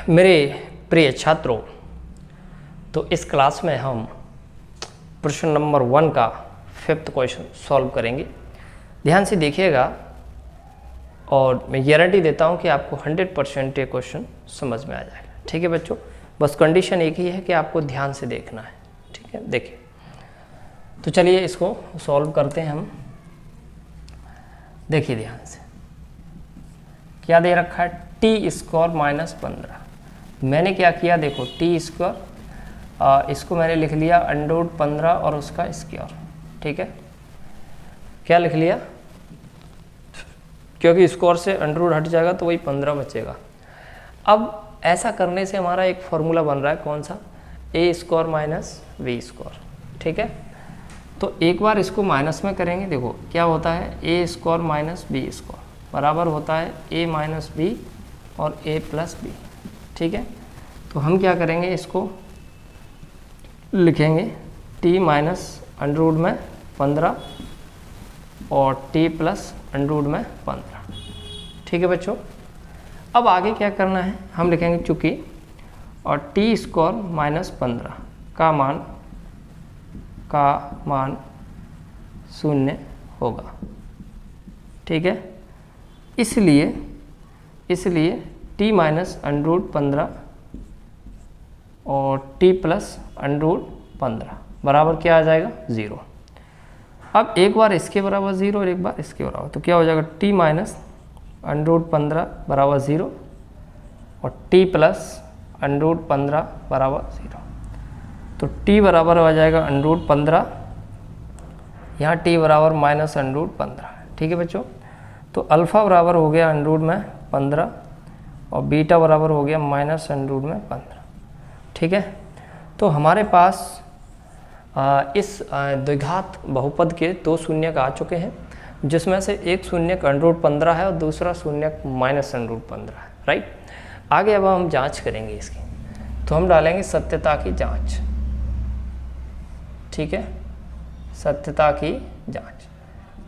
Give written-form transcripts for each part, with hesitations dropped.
मेरे प्रिय छात्रों, तो इस क्लास में हम प्रश्न नंबर 1 का 5th क्वेश्चन सॉल्व करेंगे। ध्यान से देखिएगा और मैं गारंटी देता हूं कि आपको 100% ये क्वेश्चन समझ में आ जाएगा। ठीक है बच्चों, बस कंडीशन एक ही है कि आपको ध्यान से देखना है। ठीक है, देखिए तो चलिए इसको सॉल्व करते हैं हम। देखिए ध्यान से क्या दे रखा है, टी स्क्वायर माइनस 15। मैंने क्या किया, देखो टी स्क्वायर इसको मैंने लिख लिया अंडर 15 और उसका स्क्वायर। ठीक है, क्या लिख लिया, क्योंकि स्क्वायर से अंडर हट जाएगा तो वही 15 बचेगा। अब ऐसा करने से हमारा एक फॉर्मूला बन रहा है, कौन सा, ए स्क्वायर माइनस बी स्क्वायर। ठीक है, तो एक बार इसको माइनस में करेंगे, देखो क्या होता है, ए स्क्वायर माइनस बी स्क्वायर बराबर होता है ए माइनस बी और ए प्लस बी। ठीक है, तो हम क्या करेंगे, इसको लिखेंगे टी माइनस अंडर रूट में 15 और टी प्लस अंडर रूट में 15। ठीक है बच्चों, अब आगे क्या करना है, हम लिखेंगे चूँकि और टी स्क्वायर माइनस 15 का मान 0 होगा। ठीक है, इसलिए टी माइनस अंडर रूट 15 और टी प्लस अंडर रूट 15 बराबर क्या आ जाएगा, 0। अब एक बार इसके बराबर 0 और एक बार इसके बराबर, तो क्या हो जाएगा, टी माइनस अंडर रूट 15 बराबर 0 और टी प्लस अंडर रूट 15 बराबर 0। तो टी बराबर हो जाएगा अंडर रूट 15, यहाँ टी बराबर माइनस अंडर रूट 15। ठीक है बच्चों, तो अल्फ़ा बराबर हो गया अंडर रूट में 15 और बीटा बराबर हो गया माइनस अंडर रूट में 15। ठीक है, तो हमारे पास इस द्विघात बहुपद के 2 शून्यक आ चुके हैं, जिसमें से एक शून्यक अंडर रूट 15 है और दूसरा शून्यक माइनस अंडर रूट 15 है। राइट, आगे अब हम जांच करेंगे इसकी, तो हम डालेंगे सत्यता की जांच। ठीक है, सत्यता की जांच।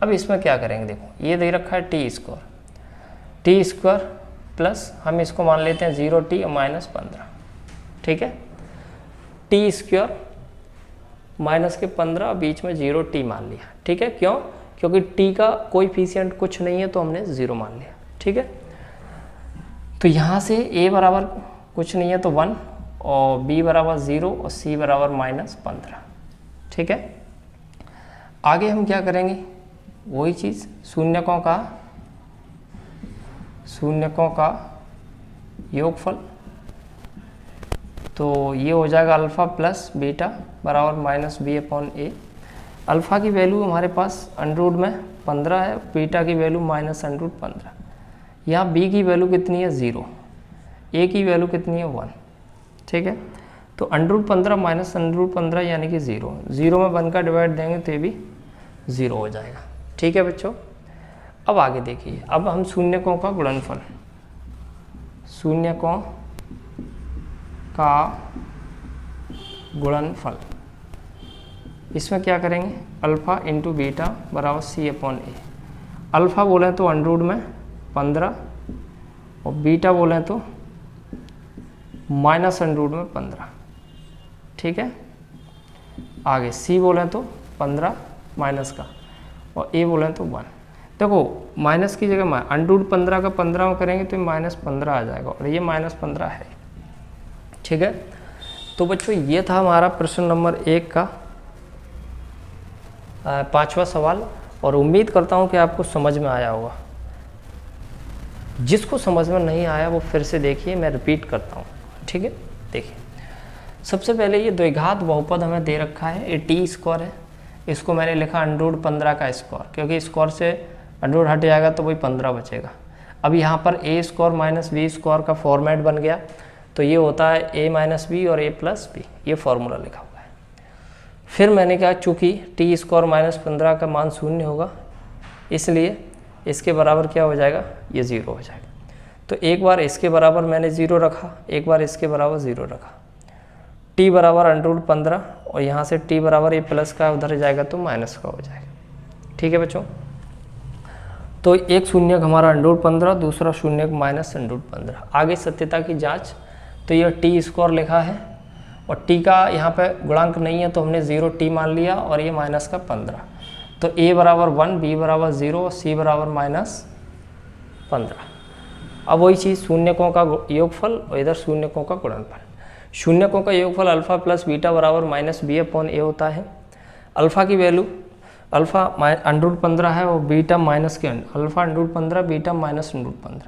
अब इसमें क्या करेंगे, देखो ये दे रखा है टी स्क्वायर प्लस हम इसको मान लेते हैं 0t और माइनस 15। ठीक है, टी स्क्वायर माइनस के 15 बीच में 0t मान लिया। ठीक है, क्यों, क्योंकि t का कोएफिशिएंट कुछ नहीं है तो हमने 0 मान लिया। ठीक है, तो यहाँ से a बराबर कुछ नहीं है तो 1 और b बराबर 0 और c बराबर माइनस 15। ठीक है, आगे हम क्या करेंगे, वही चीज़ शून्यकों का योगफल, तो ये हो जाएगा अल्फ़ा प्लस बीटा बराबर माइनस बी अपॉन ए। अल्फ़ा की वैल्यू हमारे पास अंडर रूट में 15 है, बीटा की वैल्यू माइनस अंडर रूट 15। यहाँ बी की वैल्यू कितनी है, 0, ए की वैल्यू कितनी है, 1। ठीक है, तो under root 15 minus under root 15 यानी कि 0 में 1 का डिवाइड देंगे तो ये भी 0 हो जाएगा। ठीक है बच्चों, अब आगे देखिए, अब हम शून्यकों का गुणनफल, शून्यकों का गुणनफल, इसमें क्या करेंगे, अल्फ़ा इंटू बीटा बराबर सी अपॉन ए। अल्फ़ा बोलें तो अंडर रूट में 15 और बीटा बोलें तो माइनस अंडर रूट में 15। ठीक है, आगे सी बोलें तो 15 माइनस का और ए बोलें तो 1। देखो माइनस की जगह अंडर रूट 15 का 15 में करेंगे तो माइनस 15 आ जाएगा और ये माइनस 15 है। ठीक है, तो बच्चों ये था हमारा प्रश्न नंबर 1 का 5वां सवाल, और उम्मीद करता हूँ कि आपको समझ में आया होगा। जिसको समझ में नहीं आया वो फिर से देखिए, मैं रिपीट करता हूँ। ठीक है, देखिए सबसे पहले ये द्विघात बहुपद हमें दे रखा है, ये टी स्क्वायर है, इसको मैंने लिखा अंडर रूट 15 का स्क्वायर, क्योंकि स्क्वायर से अंडर रूट हट जाएगा तो वही 15 बचेगा। अब यहाँ पर ए स्क्वायर माइनस बी स्क्वायर का फॉर्मेट बन गया, तो ये होता है a माइनस बी और a प्लस बी, ये फॉर्मूला लिखा हुआ है। फिर मैंने कहा चूँकि टी स्क्वायर माइनस 15 का मान 0 होगा, इसलिए इसके बराबर क्या हो जाएगा, ये 0 हो जाएगा। तो एक बार इसके बराबर मैंने 0 रखा, एक बार इसके बराबर 0 रखा। टी बराबर अंडर रूट 15 और यहाँ से टी बराबर ये प्लस का उधर जाएगा तो माइनस का हो जाएगा। ठीक है बच्चों, तो एक शून्यक हमारा अंडर रूट 15, दूसरा शून्यक माइनस अंडर रूट 15। आगे सत्यता की जांच, तो ये टी स्क्वायर लिखा है और टी का यहाँ पे गुणांक नहीं है तो हमने 0 टी मान लिया और ये माइनस का 15। तो a बराबर 1, b बराबर 0 और c बराबर -15। अब वही चीज़ शून्यकों का योगफल और इधर शून्यकों का गुणनफल। शून्यकों का योगफल अल्फा प्लस बीटा बराबर -b/a होता है। अल्फा की वैल्यू अल्फा √15 है और बीटा माइनस के अल्फा √15 बीटा -√15।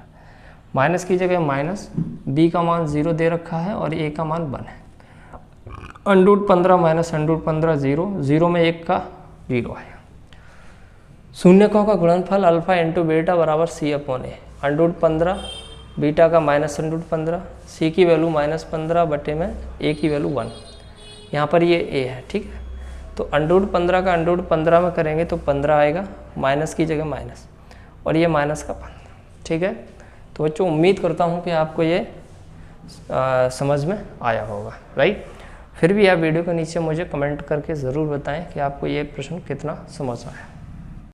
माइनस की जगह माइनस, b का मान 0 दे रखा है और a का मान 1 है। √15 माइनस √15 0, 0 में 1 का 0 है। शून्यकों का गुणनफल अल्फा इंटू बीटा बराबर c/a। √15 बीटा का -√15, c की वैल्यू -15 बटे में a की वैल्यू 1। यहाँ पर ये a है, ठीक है। तो √15 का √15 में करेंगे तो 15 आएगा, माइनस की जगह माइनस और ये माइनस का 15, ठीक है। तो बच्चों उम्मीद करता हूँ कि आपको ये समझ में आया होगा, राइट। फिर भी आप वीडियो के नीचे मुझे कमेंट करके ज़रूर बताएं कि आपको ये प्रश्न कितना समझ आया।